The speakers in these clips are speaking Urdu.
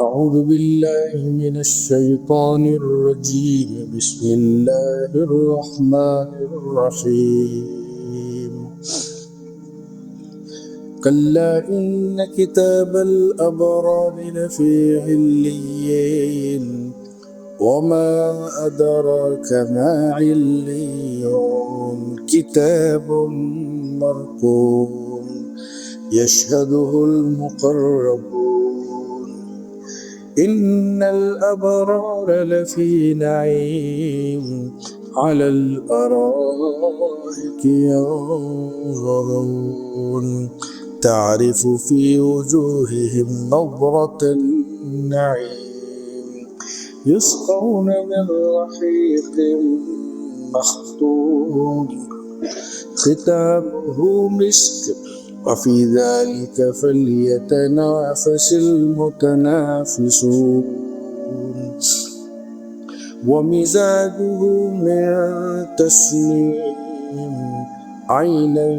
أعوذ بالله من الشيطان الرجيم. بسم الله الرحمن الرحيم. كلا إن كتاب الأبرار لفي عليين وما أدراك ما عليون كتاب مرقوم يشهده المقربون إن الأبرار لفي نعيم على الأرائك ينظرون تعرف في وجوههم نظرة النعيم يسقون من رحيق مختوم ختامه مسك وفي ذلك فليتنافس المتنافسون ومزاجه من تسنيم عينا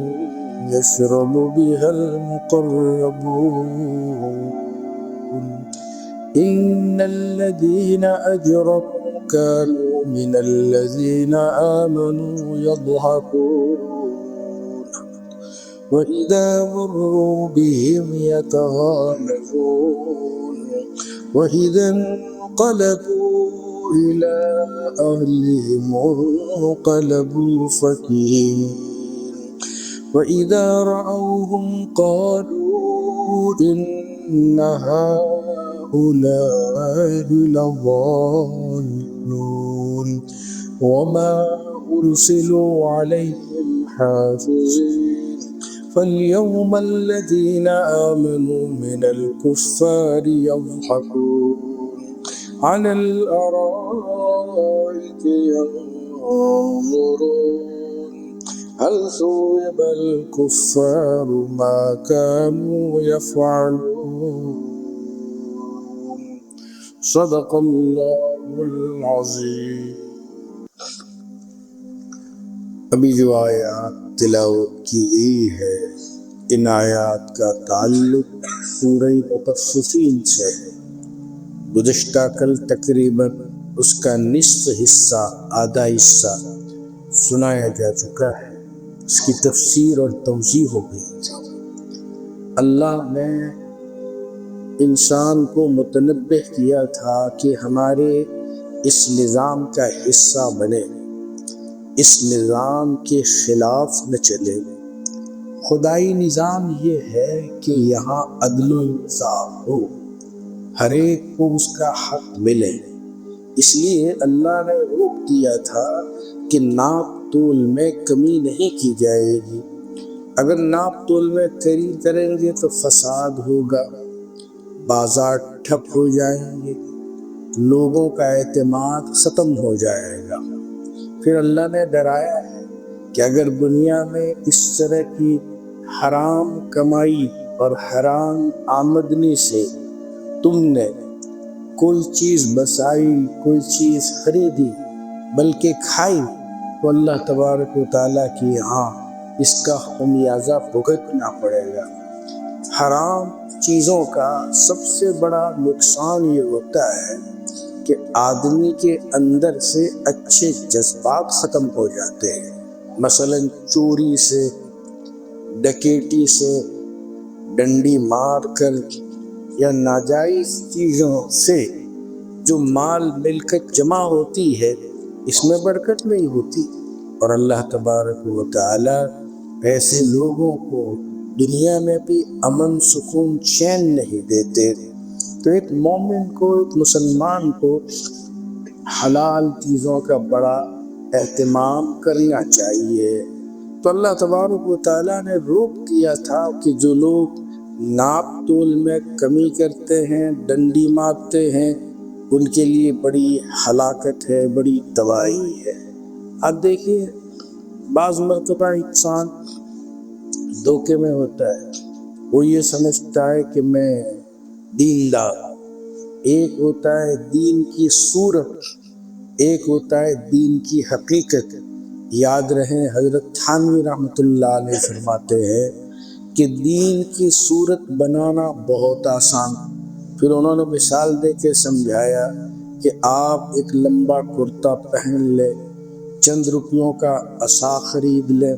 يشرب بها المقربون إن الذين أجرموا كانوا من الذين آمنوا يضحكون وإذا مروا بهم يتغامزون وإذا انقلبوا إلى أهلهم انقلبوا فكهين وإذا رأوهم قالوا إن هؤلاء لضالون وما أرسلوا عليهم حافظين فاليوم الذين آمنوا من الكفار يضحكون على الأرائك ينظرون هل ثوب الكفار ما كانوا يفعلون صدق الله العظيم. ابھی جو آیات تلاوت کی گئی ہے ان آیات کا تعلق سورہ مطففین سے ہے. گزشتہ کل تقریباً اس کا نصف حصہ آدھا حصہ سنایا جا چکا ہے. اس کی تفسیر اور توضیح ہو گئی. اللہ نے انسان کو متنبہ کیا تھا کہ ہمارے اس نظام کا حصہ بنے، اس نظام کے خلاف نہ چلے. خدائی نظام یہ ہے کہ یہاں عدل و انصاف ہو، ہر ایک کو اس کا حق ملے. اس لیے اللہ نے روک دیا تھا کہ ناپ تول میں کمی نہیں کی جائے گی. اگر ناپ تول میں کمی کریں گے تو فساد ہوگا، بازار ٹھپ ہو جائیں گے، لوگوں کا اعتماد ختم ہو جائے گا. پھر اللہ نے ڈرایا ہے کہ اگر دنیا میں اس طرح کی حرام کمائی اور حرام آمدنی سے تم نے کوئی چیز بسائی، کوئی چیز خریدی بلکہ کھائی، تو اللہ تبارک و تعالیٰ کی یہاں اس کا خمیازہ بھگتنا پڑے گا. حرام چیزوں کا سب سے بڑا نقصان یہ ہوتا ہے کہ آدمی کے اندر سے اچھے جذبات ختم ہو جاتے ہیں. مثلا چوری سے، ڈکیٹی سے، ڈنڈی مار کر یا ناجائز چیزوں سے جو مال ملکت جمع ہوتی ہے اس میں برکت نہیں ہوتی. اور اللہ تبارک و تعالی ایسے لوگوں کو دنیا میں بھی امن سکون چین نہیں دیتے. تو ایک مومن کو، ایک مسلمان کو حلال چیزوں کا بڑا اہتمام کرنا چاہیے. تو اللہ تبارک و تعالیٰ نے روک دیا تھا کہ جو لوگ ناپ تول میں کمی کرتے ہیں، ڈنڈی مارتے ہیں، ان کے لیے بڑی ہلاکت ہے، بڑی تباہی ہے. اب دیکھیے بعض مرتبہ انسان دھوکے میں ہوتا ہے. وہ یہ سمجھتا ہے کہ میں دیندار. ایک ہوتا ہے دین کی صورت، ایک ہوتا ہے دین کی حقیقت. یاد رہیں حضرت تھانوی رحمۃ اللہ علیہ فرماتے ہیں کہ دین کی صورت بنانا بہت آسان، پھر انہوں نے مثال دے کے سمجھایا کہ آپ ایک لمبا کرتا پہن لیں، چند روپیوں کا عصا خرید لیں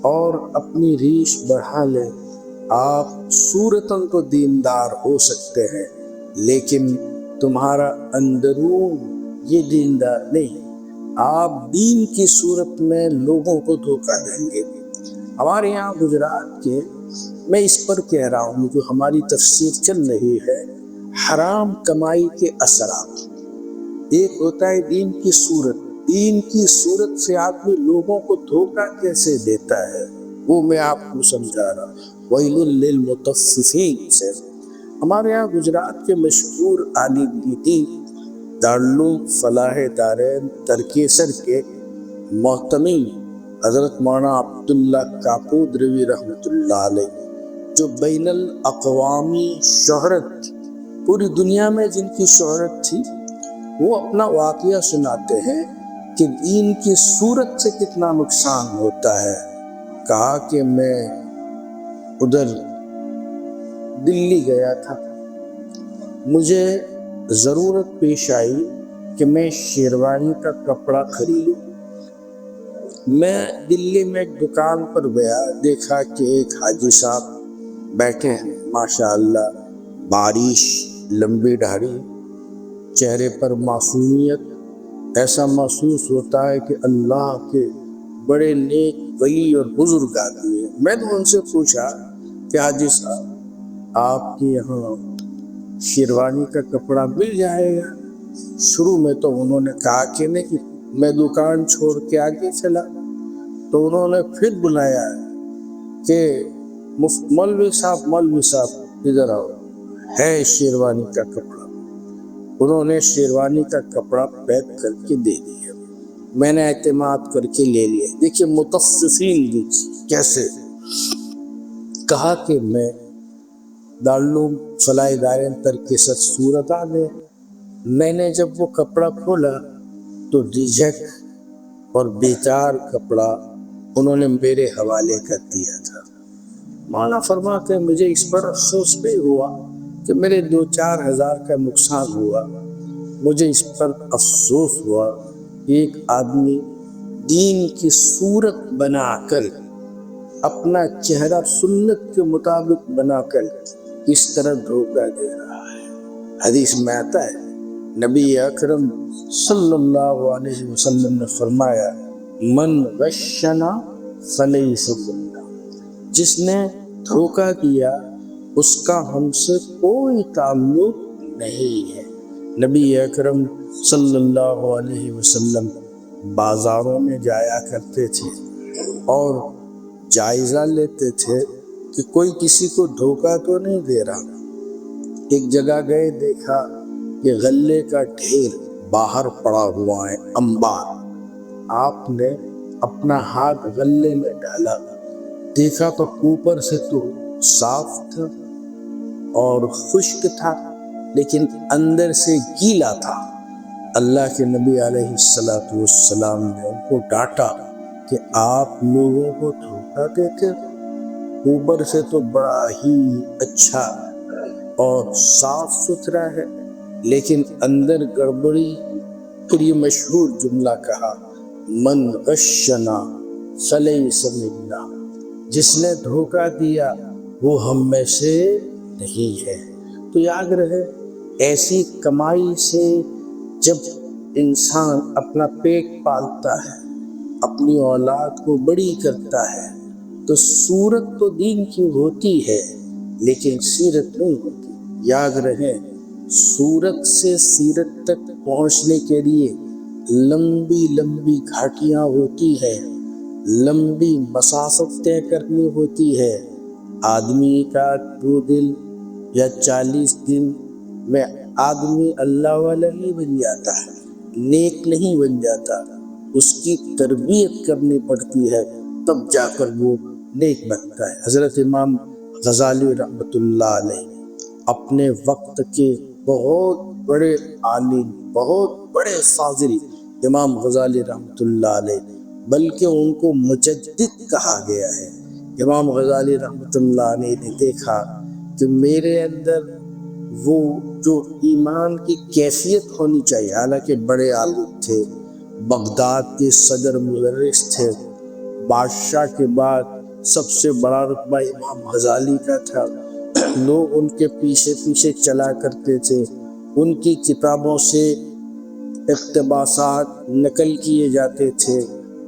اور اپنی ریش بڑھا لیں، آپ صورتاً تو دیندار ہو سکتے ہیں لیکن تمہارا اندرون یہ دیندار نہیں، آپ دین کی صورت میں لوگوں کو دھوکہ دیں گے۔ ہمارے یہاں گجرات کے، میں اس پر کہہ رہا ہوں جو ہماری تفسیر چل رہی ہے، حرام کمائی کے اثرات، ایک ہوتا ہے دین کی صورت، دین کی صورت سے آدمی لوگوں کو دھوکہ کیسے دیتا ہے وہ میں آپ کو سمجھا رہا ہوں۔ وَيْلٌ لِّلْمُطَفِّفِينَ سے ہمارے یہاں گجرات کے مشہور عالم دین دارالعلوم فلاح دارین ترکیسر کے محتمم حضرت مولانا عبداللہ کاکودروی رحمۃ اللہ علیہ، جو بین الاقوامی شہرت، پوری دنیا میں جن کی شہرت تھی، وہ اپنا واقعہ سناتے ہیں کہ دین کی صورت سے کتنا نقصان ہوتا ہے۔ کہا کہ میں ادھر دلی گیا تھا، مجھے ضرورت پیش آئی کہ میں شیروانی کا کپڑا خریدوں۔ میں دلی میں ایک دکان پر گیا، دیکھا کہ ایک حاجی صاحب بیٹھے ہیں، ماشاءاللہ باریش، لمبی داڑھی، چہرے پر معصومیت، ایسا محسوس ہوتا ہے کہ اللہ کے بڑے نیک ولی اور بزرگ آدمی ہیں۔ میں نے ان سے پوچھا کہ حاجی صاحب آپ کے یہاں شیروانی کا کپڑا مل جائے گا؟ شروع میں تو انہوں نے کہا کہ نہیں، میں دکان چھوڑ کے آگے چلا، تو انہوں نے پھر بلایا کہ مولوی صاحب ادھر آؤ، ہے شیروانی کا کپڑا۔ انہوں نے شیروانی کا کپڑا پیک کر کے دے دیا، میں نے اعتماد کر کے لے لیا۔ دیکھیے متففین کیسے، کہا کہ میں دارالعلوم فلاح دارین ترکیسر صورت آ گئے۔ میں نے جب وہ کپڑا کھولا تو ریجیکٹ اور بیکار کپڑا انہوں نے میرے حوالے کر دیا تھا۔ مولانا فرماتے ہیں مجھے اس پر افسوس بھی ہوا کہ میرے 2-4 ہزار کا نقصان ہوا۔ مجھے اس پر افسوس ہوا کہ ایک آدمی دین کی صورت بنا کر، اپنا چہرہ سنت کے مطابق بنا کر اس طرح دھوکہ دے رہا ہے۔ حدیث میں آتا ہے نبی اکرم صلی اللہ علیہ وسلم نے فرمایا من غشنا فلیس منا، جس نے دھوکہ دیا اس کا ہم سے کوئی تعلق نہیں ہے۔ نبی اکرم صلی اللہ علیہ وسلم بازاروں میں جایا کرتے تھے اور جائزہ لیتے تھے کہ کوئی کسی کو دھوکہ تو نہیں دے رہا۔ ایک جگہ گئے، دیکھا کہ غلے کا ڈھیر باہر پڑا ہوا ہے، انبار۔ آپ نے اپنا ہاتھ غلے میں ڈالا، دیکھا تو اوپر سے تو صاف تھا اور خشک تھا لیکن اندر سے گیلا تھا۔ اللہ کے نبی علیہ السلام نے ان کو ڈانٹا کہ آپ لوگوں کو دھوکہ دیتے، اوپر سے تو بڑا ہی اچھا اور صاف ستھرا ہے لیکن اندر گڑبڑی۔ پھر یہ مشہور جملہ کہا من غشنا فلیس منا، جس نے دھوکہ دیا وہ ہم میں سے نہیں ہے۔ تو یاد رہے، ایسی کمائی سے جب انسان اپنا پیٹ پالتا ہے، اپنی اولاد کو بڑی کرتا ہے، تو صورت تو دین کی ہوتی ہے لیکن سیرت نہیں ہوتی۔ یاد رہے، صورت سے سیرت تک پہنچنے کے لیے لمبی لمبی گھاٹیاں ہوتی ہے، لمبی مسافت طے کرنی ہوتی ہے۔ آدمی کا 2 دن یا 40 دن میں آدمی اللہ والا نہیں بن جاتا ہے، نیک نہیں بن جاتا، اس کی تربیت کرنی پڑتی ہے، تب جا کر وہ نیک بنتا ہے۔ حضرت امام غزالی رحمۃ اللہ علیہ اپنے وقت کے بہت بڑے عالم، بہت بڑے فاضل امام غزالی رحمۃ اللہ علیہ، بلکہ ان کو مجدد کہا گیا ہے۔ امام غزالی رحمۃ اللہ علیہ نے دیکھا کہ میرے اندر وہ جو ایمان کی کیفیت ہونی چاہیے، حالانکہ بڑے عالم تھے، بغداد کے صدر مدرس تھے، بادشاہ کے بعد سب سے بڑا رتبہ امام غزالی کا تھا، لوگ ان کے پیچھے پیچھے چلا کرتے تھے، ان کی کتابوں سے اقتباسات نقل کیے جاتے تھے،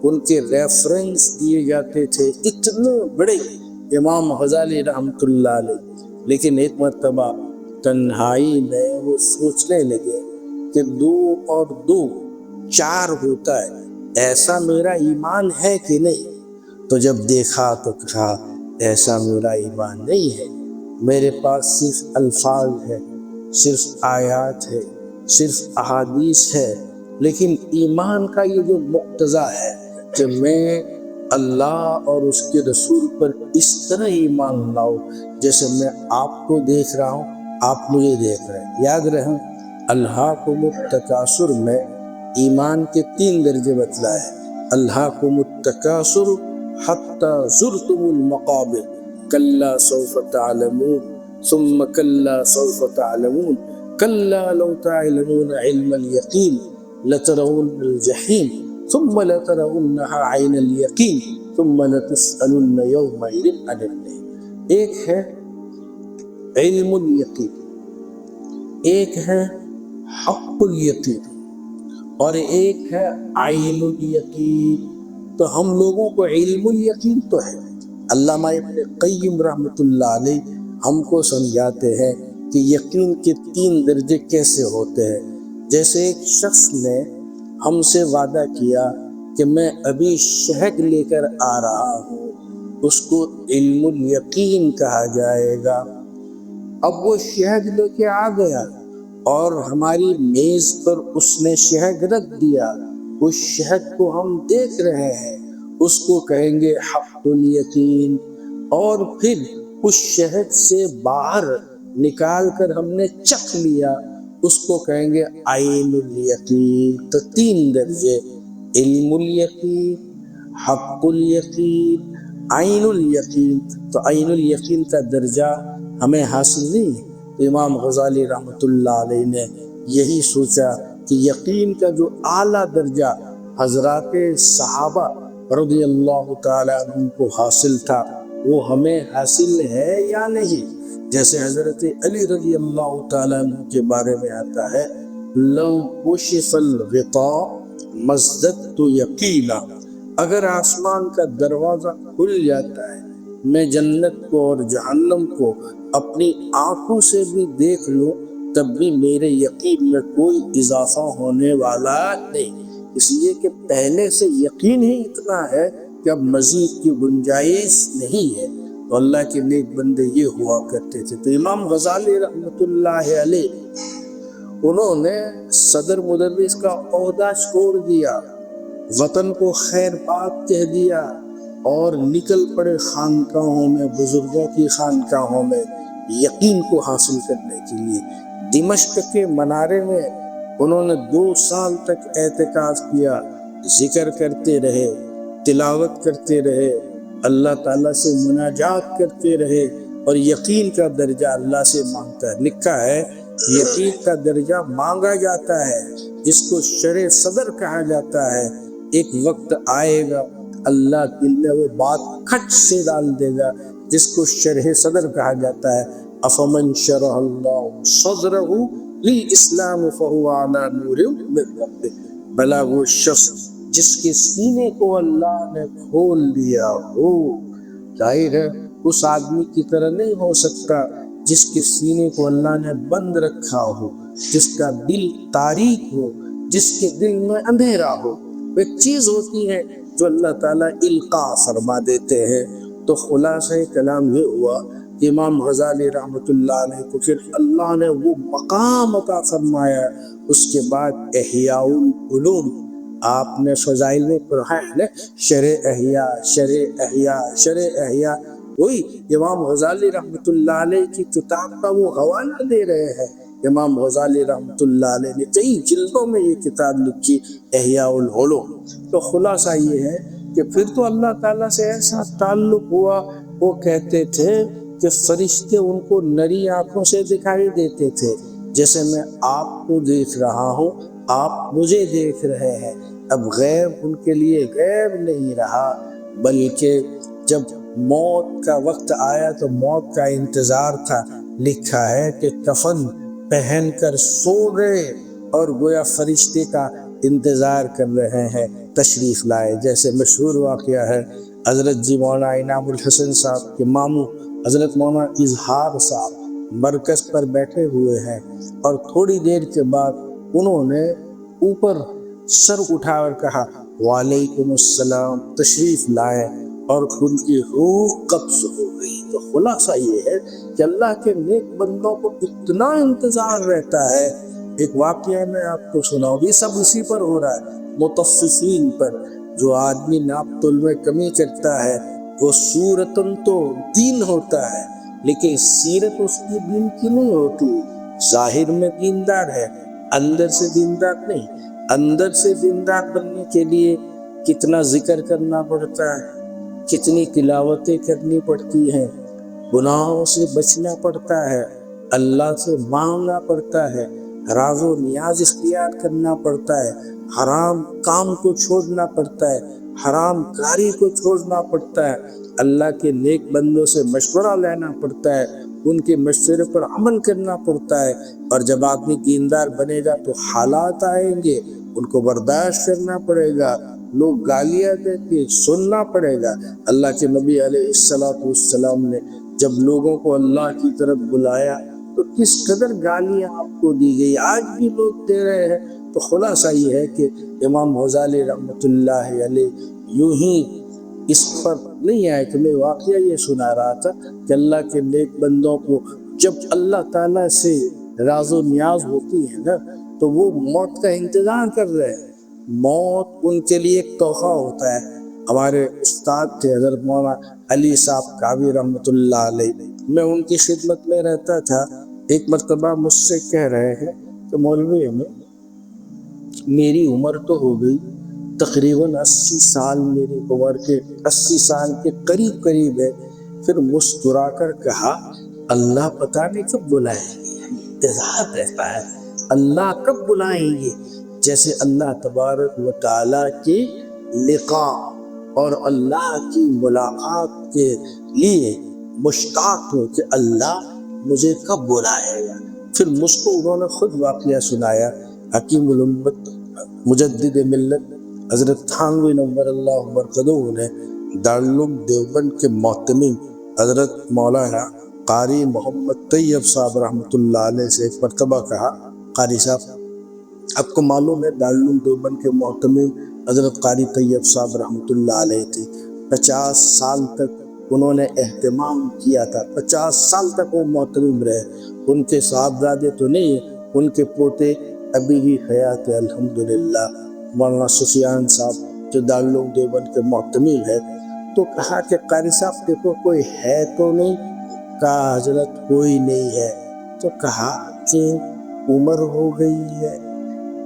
ان کے ریفرنس دیے جاتے تھے، اتنے بڑے امام غزالی رحمۃ اللہ علیہ۔ لیکن ایک مرتبہ تنہائی میں وہ سوچنے لگے کہ 2 اور 2 4 ہوتا ہے، ایسا میرا ایمان ہے کہ نہیں؟ تو جب دیکھا تو کہا ایسا میرا ایمان نہیں ہے، میرے پاس صرف الفاظ ہے، صرف آیات ہے، صرف احادیث ہے، لیکن ایمان کا یہ جو مقتضا ہے کہ میں اللہ اور اس کے رسول پر اس طرح ایمان لاؤ جیسے میں آپ کو دیکھ رہا ہوں، آپ مجھے دیکھ رہے ہیں۔ یاد رہے الہاکم التکاثر میں ایمان کے 3 درجے بتلائے، الہاکم التکاثر حتی زرتم المقابر کلا سوف تعلمون ثم کلا سوف تعلمون کلا لو تعلمون علم الیقین لترون الجحیم ثم لترونها عین الیقین ثم لتسألن یومئذ عن النعیم۔ ایک ہے علم الیقین، ایک ہے حق الیقین، اور ایک ہے عین الیقین۔ تو ہم لوگوں کو علم الیقین تو ہے، علامہ ابن قیم رحمۃ اللہ علیہ ہم کو سمجھاتے ہیں کہ یقین کے 3 درجے کیسے ہوتے ہیں۔ جیسے ایک شخص نے ہم سے وعدہ کیا کہ میں ابھی شہد لے کر آ رہا ہوں، اس کو علم الیقین کہا جائے گا۔ اب وہ شہد لے کے آ گیا اور ہماری میز پر اس نے شہد رکھ دیا، اس شہد کو ہم دیکھ رہے ہیں، اس کو کہیں گے حق الیقین۔ اور پھر اس شہد سے باہر نکال کر ہم نے چکھ لیا، اس کو کہیں گے عین الیقین۔ تو 3 درجے، علم الیقین، حق الیقین، عین الیقین۔ تو عین الیقین کا درجہ ہمیں حاصل نہیں ہے۔ امام غزالی رحمۃ اللہ علیہ نے یہی سوچا کہ یقین کا جو اعلیٰ درجہ حضرات صحابہ رضی اللہ تعالیٰ عنہ کو حاصل تھا وہ ہمیں حاصل ہے یا نہیں۔ جیسے حضرت علی رضی اللہ تعالیٰ عنہ کے بارے میں آتا ہے لو کشف الغطاء مزددت یقینا، اگر آسمان کا دروازہ کھل جاتا ہے، میں جنت کو اور جہنم کو اپنی آنکھوں سے بھی دیکھ لوں تب بھی میرے یقین میں کوئی اضافہ ہونے والا نہیں، اس لیے کہ پہلے سے یقین ہی اتنا ہے کہ اب مزید کی گنجائش نہیں ہے۔ تو اللہ کے نیک بندے یہ ہوا کرتے تھے۔ تو امام غزالی رحمۃ اللہ علیہ انہوں نے صدر مدرس کا عہدہ چھوڑ دیا، وطن کو خیر بات کہہ دیا اور نکل پڑے خانقاہوں میں، بزرگوں کی خانقاہوں میں یقین کو حاصل کرنے کے لیے۔ دمشق کے منارے میں انہوں نے 2 سال تک اعتکاف کیا، ذکر کرتے رہے، تلاوت کرتے رہے، اللہ تعالیٰ سے مناجات کرتے رہے اور یقین کا درجہ اللہ سے مانگتا ہے۔ لکھا ہے یقین کا درجہ مانگا جاتا ہے، جس کو شرع صدر کہا جاتا ہے، ایک وقت آئے گا اللہ دل میں وہ بات کھٹ سے ڈال دے گا جس کو شرح صدر کہا جاتا ہے۔ افمن شرح اللہ صدرہ للاسلام فہو علی نور من ربہ، بلا وہ شخص جس کے سینے کو اللہ نے کھول دیا ہو۔ ظاہر ہے اس آدمی کی طرح نہیں ہو سکتا جس کے سینے کو اللہ نے بند رکھا ہو، جس کا دل تاریک ہو، جس کے دل میں اندھیرا ہو۔ ایک چیز ہوتی ہے جو اللہ تعالیٰ القاء فرما دیتے ہیں۔ تو خلاصہ کلام یہ ہوا کہ امام غزالی رحمۃ اللہ علیہ کو پھر اللہ نے وہ مقام عطا فرمایا۔ اس کے بعد احیاء العلوم آپ نے فضائل میں پڑھا ہے، شرح احیاء، شرح احیاء، شرح احیاء، وہی امام غزالی رحمۃ اللہ علیہ کی کتاب کا وہ حوالہ دے رہے ہیں۔ امام غزالی رحمۃ اللہ علیہ نے کئی جلدوں میں یہ کتاب لکھی احیاء العلوم۔ تو خلاصہ یہ ہے کہ پھر تو اللہ تعالیٰ سے ایسا تعلق ہوا، وہ کہتے تھے کہ فرشتے ان کو نری آنکھوں سے دکھائی دیتے تھے، جیسے میں آپ کو دیکھ رہا ہوں، آپ مجھے دیکھ رہے ہیں۔ اب غیب ان کے لیے غیب نہیں رہا، بلکہ جب موت کا وقت آیا تو موت کا انتظار تھا۔ لکھا ہے کہ کفن پہن کر سو گئے اور گویا فرشتے کا انتظار کر رہے ہیں تشریف لائے۔ جیسے مشہور واقعہ ہے، حضرت جی مولانا انعام الحسن صاحب کے ماموں حضرت مولانا اظہار صاحب مرکز پر بیٹھے ہوئے ہیں، اور تھوڑی دیر کے بعد انہوں نے اوپر سر اٹھا کر کہا وعلیکم السلام، تشریف لائے، اور ان کی روح قبض ہو گئی۔ تو خلاصہ یہ ہے کہ اللہ کے نیک بندوں کو اتنا انتظار رہتا ہے۔ ایک واقعہ میں آپ کو سناؤں، یہ سب اسی پر ہو رہا ہے، مطففین پر۔ جو آدمی ناپ تول میں کمی کرتا ہے وہ صورتاً تو دین ہوتا ہے، لیکن سیرت اس کی دین کی نہیں ہوتی۔ ظاہر میں دیندار ہے، اندر سے دیندار نہیں۔ اندر سے دیندار بننے کے لیے کتنا ذکر کرنا پڑتا ہے، کتنی تلاوتیں کرنی پڑتی ہیں، گناہوں سے بچنا پڑتا ہے، اللہ سے مانگنا پڑتا ہے، راز و نیاز اختیار کرنا پڑتا ہے، حرام کام کو چھوڑنا پڑتا ہے، حرام کاری کو چھوڑنا پڑتا ہے، اللہ کے نیک بندوں سے مشورہ لینا پڑتا ہے، ان کے مشورے پر عمل کرنا پڑتا ہے۔ اور جب آدمی دیندار بنے گا تو حالات آئیں گے، ان کو برداشت کرنا پڑے گا، لوگ گالیاں دیتے سننا پڑے گا۔ اللہ کے نبی علیہ السلام نے جب لوگوں کو اللہ کی طرف بلایا تو کس قدر گالیاں آپ کو دی گئی، آج بھی لوگ دے رہے ہیں۔ تو خلاصہ یہ ہے کہ امام غزالی رحمۃ اللہ علیہ یوں ہی اس پر نہیں آئے کہ میں واقعہ یہ سنا رہا تھا کہ اللہ کے نیک بندوں کو جب اللہ تعالیٰ سے راز و نیاز ہوتی ہے نا تو وہ موت کا انتظار کر رہے ہیں۔ موت ان کے لیے ایک تحفہ ہوتا ہے۔ ہمارے استاد تھے حضرت مولانا علی صاحب کاوی رحمۃ اللہ علیہ، میں ان کی خدمت میں رہتا تھا۔ ایک مرتبہ مجھ سے کہہ رہے ہیں کہ مولوی میری عمر تو ہو گئی تقریباً 80 سال، میری عمر کے 80 سال کے قریب قریب ہے۔ پھر مسکرا کر کہا اللہ پتہ نہیں کب بلائیں گے، انتظار رہتا ہے اللہ کب بلائیں گے۔ جیسے اللہ تبارک و تعالیٰ کی لقاء اور اللہ کی ملاقات کے لیے مشتاق ہو کہ اللہ مجھے کب بلائے گا۔ پھر مجھ کو انہوں نے خود واقعہ سنایا۔ حکیم الامت مجدد ملت حضرت تھانوی نور اللہ مرقدہ نے دارالعلوم دیوبند کے معتمد حضرت مولانا قاری محمد طیب صاحب رحمۃ اللہ علیہ سے ایک مرتبہ کہا قاری صاحب آپ کو معلوم ہے دارالعلوم دیوبند کے معتمد حضرت قاری طیب صاحب رحمۃ اللہ علیہ تھے، 50 سال تک انہوں نے اہتمام کیا تھا، 50 سال تک وہ معتمد رہے۔ ان کے صاحبزادے تو نہیں، ان کے پوتے ابھی بھی حیات ہے الحمدللہ۔ مولانا سفیان صاحب جو دارالعلوم دیوبند کے معتمد ہے، تو کہا کہ قاری صاحب دیکھو کوئی ہے تو نہیں؟ کہا حضرت کوئی نہیں ہے۔ تو کہا کہ عمر ہو گئی ہے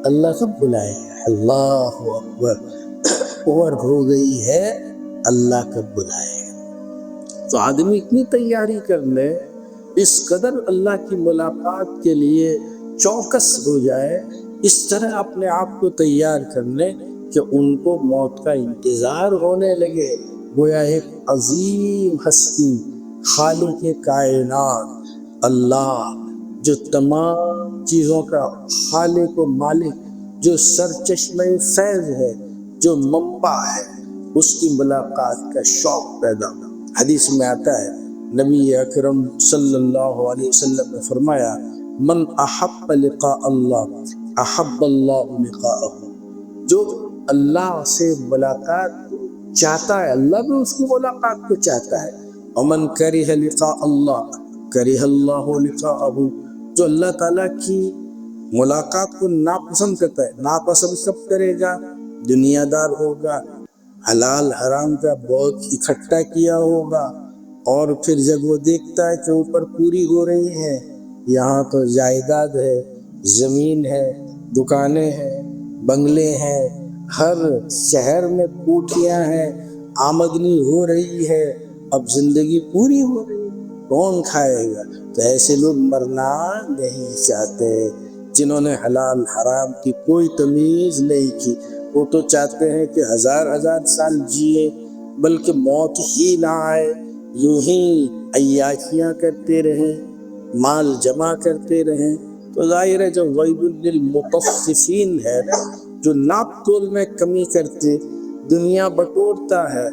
اللہ کب بلائے؟ اللہ اکبر، عمر ہو گئی ہے اللہ کب بلائے؟ تو آدمی اتنی تیاری کر لے، اس قدر اللہ کی ملاقات کے لیے چوکس ہو جائے، اس طرح اپنے آپ کو تیار کر لے کہ ان کو موت کا انتظار ہونے لگے۔ گویا ایک عظیم ہستی خالق کائنات اللہ جو تمام چیزوں کا خالق و مالک، جو سرچشمہ فیض ہے، جو منبع ہے، اس کی ملاقات کا شوق پیدا ہو۔ حدیث میں آتا ہے نبی اکرم صلی اللہ علیہ وسلم نے فرمایا من احب لقاء اللہ احب اللہ لقاءہ، جو اللہ سے ملاقات چاہتا ہے اللہ بھی اس کی ملاقات کو چاہتا ہے۔ ومن کرہ لقاء اللہ کرہ اللہ لقاءہ، جو اللہ تعالیٰ کی ملاقات کو ناپسند کرتا ہے، ناپسند سب کرے گا، دنیا دار ہوگا، حلال حرام کا بہت اکٹھا کیا ہوگا، اور پھر جب وہ دیکھتا ہے کہ اوپر پوری ہو رہی ہے، یہاں تو جائیداد ہے، زمین ہے، دکانیں ہیں، بنگلے ہیں، ہر شہر میں کوٹھیاں ہیں، آمدنی ہو رہی ہے، اب زندگی پوری ہو رہی ہے، کون کھائے گا؟ تو ایسے لوگ مرنا نہیں چاہتے، جنہوں نے حلال حرام کی کوئی تمیز نہیں کی، وہ تو چاہتے ہیں کہ ہزار ہزار سال جیے بلکہ موت ہی نہ آئے، یوں ہی عیاشیاں کرتے رہیں، مال جمع کرتے رہیں۔ تو ظاہر ہے جو ویل للمطففین ہے، جو ناپ تول میں کمی کرتے دنیا بٹورتا ہے،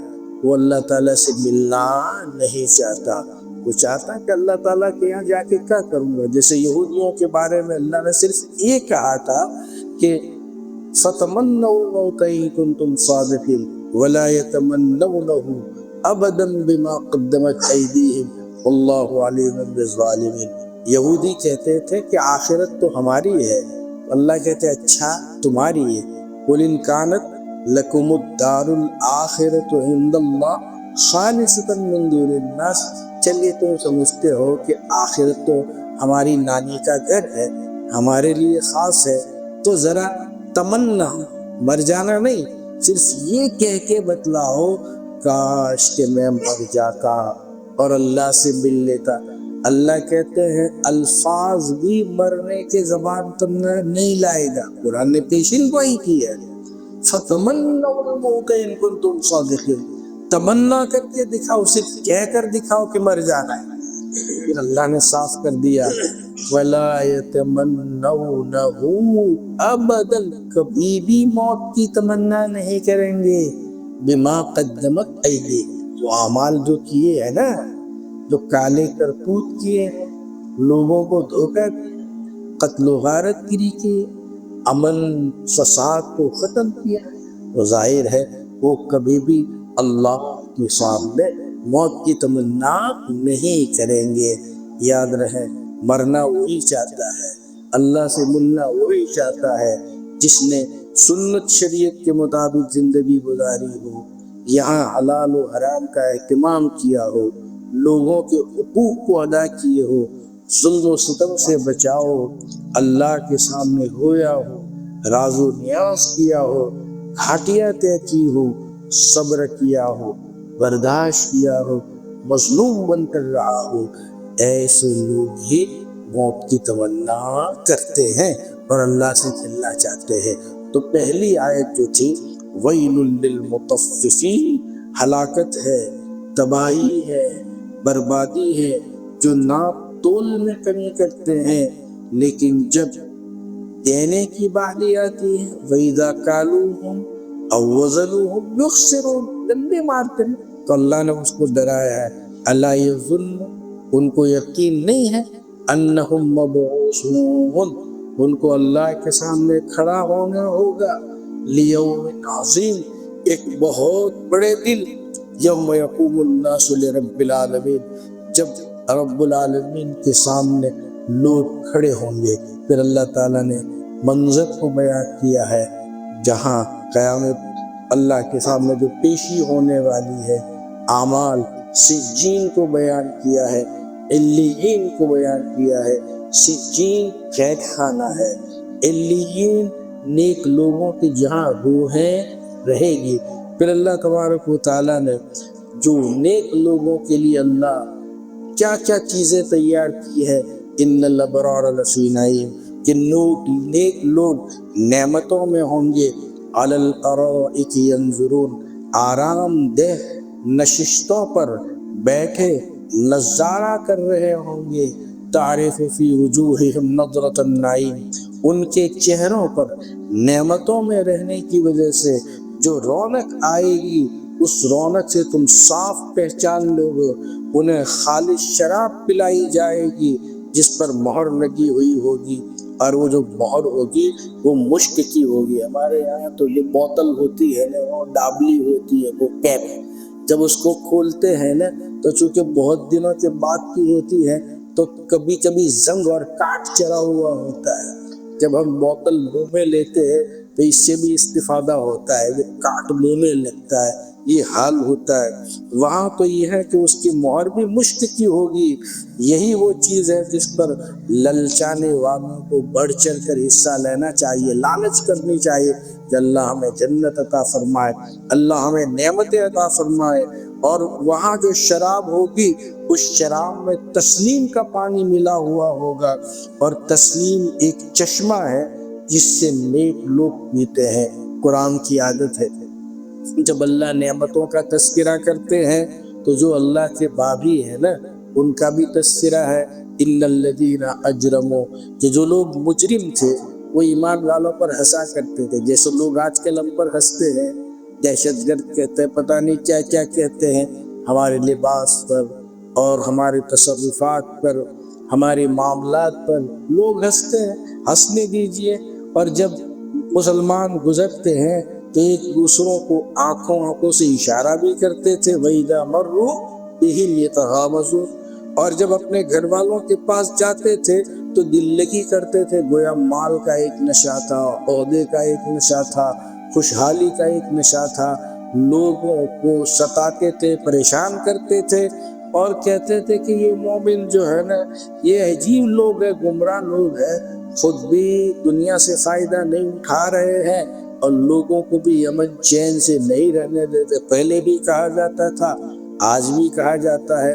وہ اللہ تعالیٰ سے ملنا نہیں چاہتا۔ وہ چاہتا کہ اللہ تعالیٰ کے یہاں جا کے کیا کروں گا؟ جیسے یہودیوں کے بارے میں اللہ نے صرف یہ کہا تھا کہ فَتَمَنَّوْا الْمَوْتَ إِن كُنتُمْ صَادِقِينَ وَلَا يَتَمَنَّوْنَهُ أَبَدًا بِمَا قَدَّمَتْ أَيْدِيهِمْ وَاللَّهُ عَلِيمٌ بِالظَّالِمِينَ۔ یہودی کہتے تھے کہ آخرت تو ہماری ہے، اللہ کہتے اچھا تمہاری ہے، قُلْ إِن كَانَتْ لَكُمُ الدَّارُ الْآخِرَةُ عِندَ اللَّهِ خَالِصَةً مِّن دُونِ النَّاسِ۔ چلیے تم سمجھتے ہو کہ آخرت تو ہماری نانی کا گھر ہے، ہمارے لیے خاص ہے، تو ذرا تمنا، مر جانا نہیں، صرف یہ کہہ کے بتلاؤ کاش کہ میں مر جاتا اور اللہ سے مل لیتا۔ اللہ کہتے ہیں الفاظ بھی مرنے کے زبان تم نہیں لائے گا، قرآن نے پیشین گوئی کی ہے، فَتَمَنَّوْا الْمَوْتَ إِن كُنتُمْ صَادِقِينَ۔ تمنا کر کے دکھاؤ، صرف کہہ کر دکھاؤ کہ مر جانا ہے۔ پھر اللہ نے صاف کر دیا وَلَا يَتَمَنَّوْنَهُ أَبَدًا، کبھی بھی موت کی تمنا نہیں کریں گے، بِمَا قَدَّمَتْ أَيْدِيهِمْ، جو اعمال جو کیے ہیں نا، جو کالے کرتوت کیے، لوگوں کو دھوکہ، قتل و غارت گری کی، امن فساد کو ختم کیا، تو ظاہر ہے وہ کبھی بھی اللہ کے سامنے موت کی تمنا نہیں کریں گے۔ یاد رہے مرنا وہی چاہتا ہے، اللہ سے ملنا وہی چاہتا ہے جس نے سنت شریعت کے مطابق زندگی گزاری ہو، یہاں حلال و حرام کا اہتمام کیا ہو، لوگوں کے حقوق کو ادا کیے ہو، ظلم و ستم سے بچاؤ، اللہ کے سامنے رویا ہو، راز و نیاز کیا ہو، گھاٹیاں طے کی ہو، صبر کیا ہو، برداشت کیا ہو، مظلوم بن کر رہا ہو، ایسے لوگ ہی موت کی تمنا کرتے ہیں اور اللہ سے ملنا چاہتے ہیں۔ تو پہلی آیت جو تھی وَيْلٌ لِّلْمُطَفِّفِينَ، ہلاکت ہے، تباہی ہے، بربادی ہے جو ناپ تول میں کمی کرتے ہیں، لیکن جب دینے کی باری آتی ہے وَإِذَا كَالُوهُمْ أَوْ وَزَنُوهُمْ يُخْسِرُونَ، ڈنڈے مارتے ہیں۔ تو اللہ نے اس کو ڈرایا ہے أَلَا يَظُنُّ، ان کو یقین نہیں ہے، أَنَّهُمْ مَبْعُوثُونَ، ان کو اللہ کے سامنے کھڑا ہونا ہوگا، لِيَوْمٍ عَظِيمٍ، ایک بہت بڑے دن، یوم یقوم الناس لرب العالمین، جب رب العالمین کے سامنے لوگ کھڑے ہوں گے۔ پھر اللہ تعالیٰ نے منظر کو بیان کیا ہے جہاں قیامت اللہ کے سامنے جو پیشی ہونے والی ہے، اعمال، سجین کو بیان کیا ہے، علیین کو بیان کیا ہے۔ سجین قید خانہ ہے، علیین نیک لوگوں کی جہاں روحیں رہے گی۔ پھر اللہ تبارک و تعالیٰ نے جو نیک لوگوں کے لیے اللہ کیا کیا چیزیں تیار کی ہے، ان الابرار لفی نعیم، کہ نیک لوگ نعمتوں میں ہوں گے، علی الارائک ینظرون، آرام دہ نشستوں پر بیٹھے نظارہ کر رہے ہوں گے، تعرف فی وجوہہم نظرۃ النعیم، ان کے چہروں پر نعمتوں میں رہنے کی وجہ سے جو رونق آئے گی، اس رونق سے تم صاف پہچان لو گے۔ انہیں خالص شراب پلائی جائے گی جس پر مہر لگی ہوئی ہوگی، اور وہ جو مہر ہوگی وہ مشک کی ہوگی۔ ہمارے یہاں تو یہ بوتل ہوتی ہے نا، وہ ڈابلی ہوتی ہے، وہ کیپ، جب اس کو کھولتے ہیں نا تو چونکہ بہت دنوں کے بعد کی ہوتی ہے تو کبھی کبھی زنگ اور کاٹ چڑھا ہوا ہوتا ہے۔ جب ہم بوتل منہ میں لیتے ہیں تو اس سے بھی استفادہ ہوتا ہے، وہ کاٹ منہ میں لگتا ہے، یہ حال ہوتا ہے۔ وہاں تو یہ ہے کہ اس کی مہر بھی مشک کی ہوگی۔ یہی وہ چیز ہے جس پر للچانے والوں کو بڑھ چڑھ کر حصہ لینا چاہیے، لالچ کرنی چاہیے کہ اللہ ہمیں جنت عطا فرمائے، اللہ ہمیں نعمتیں عطا فرمائے، اور وہاں جو شراب ہوگی اس شراب میں تسنیم کا پانی ملا ہوا ہوگا، اور تسنیم ایک چشمہ ہے جس سے نیک لوگ پیتے ہیں۔ قرآن کی عادت ہے جب اللہ نعمتوں کا تذکرہ کرتے ہیں تو جو اللہ کے باغی ہیں نا ان کا بھی تذکرہ ہے۔ اِنَّ الَّذِينَ أَجْرَمُوا، کہ جو لوگ مجرم تھے وہ ایمان والوں پر ہنسا کرتے تھے، جیسے لوگ آج کل ہم پر ہنستے ہیں، دہشت گرد کہتے ہیں، پتہ نہیں کیا کیا کہتے ہیں، ہمارے لباس پر اور ہمارے تصرفات پر، ہمارے معاملات پر لوگ ہنستے ہیں، ہنسنے دیجئے۔ اور جب مسلمان گزرتے ہیں تو ایک دوسروں کو آنکھوں سے اشارہ بھی کرتے تھے، وَإِذَا مَرُّوا بِهِمْ يَتَغَامَزُونَ، اور جب اپنے گھر والوں کے پاس جاتے تھے تو دل لگی کرتے تھے، گویا مال کا ایک نشہ تھا، عہدے کا ایک نشہ تھا، خوشحالی کا ایک نشہ تھا، لوگوں کو ستاتے تھے، پریشان کرتے تھے، اور کہتے تھے کہ یہ مومن جو ہے نا یہ عجیب لوگ ہیں، گمراہ لوگ ہیں، خود بھی دنیا سے فائدہ نہیں اٹھا رہے ہیں اور لوگوں کو بھی امن چین سے نہیں رہنے دیتے۔ پہلے بھی کہا جاتا تھا، آج بھی کہا جاتا ہے۔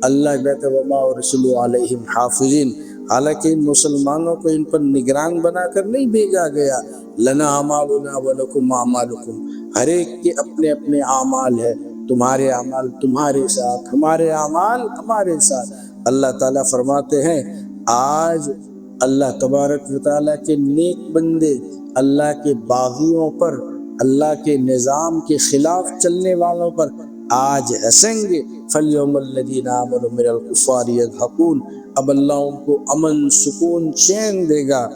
اللہ کہتے وما ورسلوا علیہم حافظین، حالانکہ ان مسلمانوں کو ان پر نگران بنا کر نہیں بھیجا گیا۔ لنا اعمالنا ولکم اعمالکم، ہر ایک کے اپنے اپنے اعمال ہیں، تمہارے اعمال تمہارے ساتھ، ہمارے اعمال ہمارے ساتھ۔ اللہ تعالیٰ فرماتے ہیں آج اللہ تبارک و تعالیٰ کے نیک بندے اللہ کے باغیوں پر، اللہ کے نظام کے خلاف چلنے والوں پر آج ہنسیں گے۔ فَالْيَوْمَ الَّذِينَ آمَنُوا مِنَ الْكُفَّارِ يَضْحَكُونَ، اب اللہ ان کو امن سکون چین دے گا،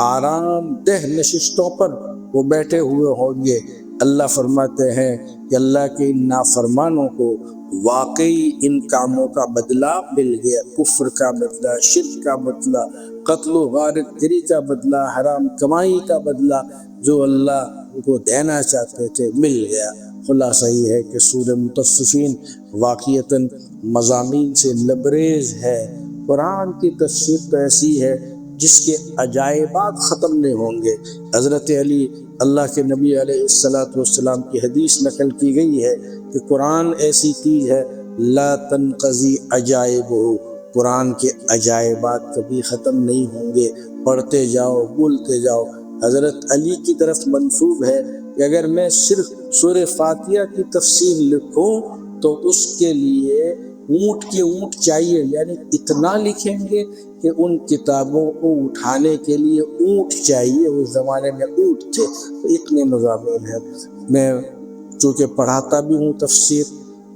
آرام دہ نشستوں پر وہ بیٹھے ہوئے ہوں گے۔ اللہ فرماتے ہیں کہ اللہ کے ان نافرمانوں کو واقعی ان کاموں کا بدلہ مل گیا، کفر کا بدلہ، شرک کا بدلہ، قتل و غارت گری کا بدلہ، حرام کمائی کا بدلہ، جو اللہ ان کو دینا چاہتے تھے مل گیا۔ خلاصہ یہ ہے کہ سورہ مطففین واقعتاً مضامین سے لبریز ہے۔ قرآن کی تفسیر تو ایسی ہے جس کے عجائبات ختم نہیں ہوں گے۔ حضرت علی اللہ کے نبی علیہ السلام کی حدیث نقل کی گئی ہے کہ قرآن ایسی چیز ہے لا تنقضی عجائبہ، قرآن کے عجائبات کبھی ختم نہیں ہوں گے، پڑھتے جاؤ بولتے جاؤ۔ حضرت علی کی طرف منسوب ہے کہ اگر میں صرف سورہ فاتحہ کی تفسیر لکھوں تو اس کے لیے اونٹ کے اونٹ چاہیے، یعنی اتنا لکھیں گے کہ ان کتابوں کو اٹھانے کے لیے اونٹ چاہیے، اس زمانے میں اونٹ تھے، تو اتنے مضامین ہیں۔ میں چونکہ پڑھاتا بھی ہوں تفسیر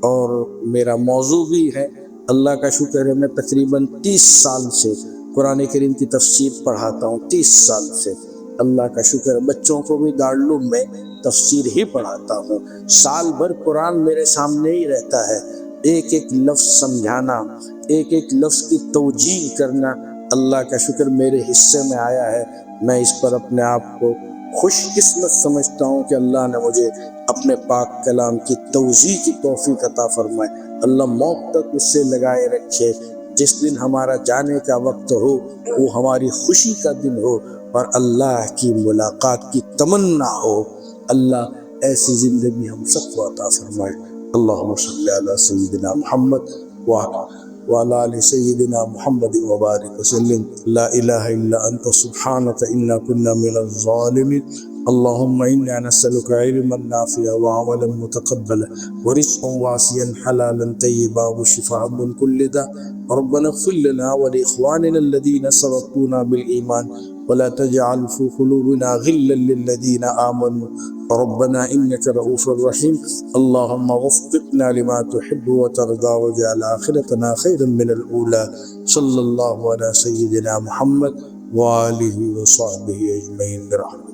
اور میرا موضوع بھی ہے، اللہ کا شکر ہے میں تقریباً 30 سال سے قرآن کریم کی تفسیر پڑھاتا ہوں، 30 سال سے، اللہ کا شکر ہے۔ بچوں کو بھی دارالعلوم میں تفسیر ہی پڑھاتا ہوں، سال بھر قرآن میرے سامنے ہی رہتا ہے، ایک ایک لفظ سمجھانا، ایک ایک لفظ کی توجیہ کرنا اللہ کا شکر میرے حصے میں آیا ہے۔ میں اس پر اپنے آپ کو خوش قسمت سمجھتا ہوں کہ اللہ نے مجھے اپنے پاک کلام کی توضیح کی توفیق عطا فرمائے۔ اللہ موت تک اس سے لگائے رکھے، جس دن ہمارا جانے کا وقت ہو وہ ہماری خوشی کا دن ہو اور اللہ کی ملاقات کی تمنا ہو۔ اللہ ایسی زندگی ہم سب کو عطا فرمائے۔ اللہم صلی علی سیدنا محمد وعلی آل سیدنا محمد وبارک وسلم۔ لا الہ الا انت سبحانک انا کنا من الظالمین۔ اللہم انا نسألک علما نافعا وعملا متقبلا ورزقا واسعا حلالا طیبا وشفاء من کل داء۔ ربنا اغفر لنا ولإخواننا الذين سبقونا بالإيمان ولا تجعل في قلوبنا غلا للذين آمنوا ربنا إنك رؤوف رحيم۔ اللهم وفقنا لما تحب وترضى واجعل آخرتنا خيرا من الأولى۔ صلى الله على سيدنا محمد وآله وصحبه أجمعين برحمته۔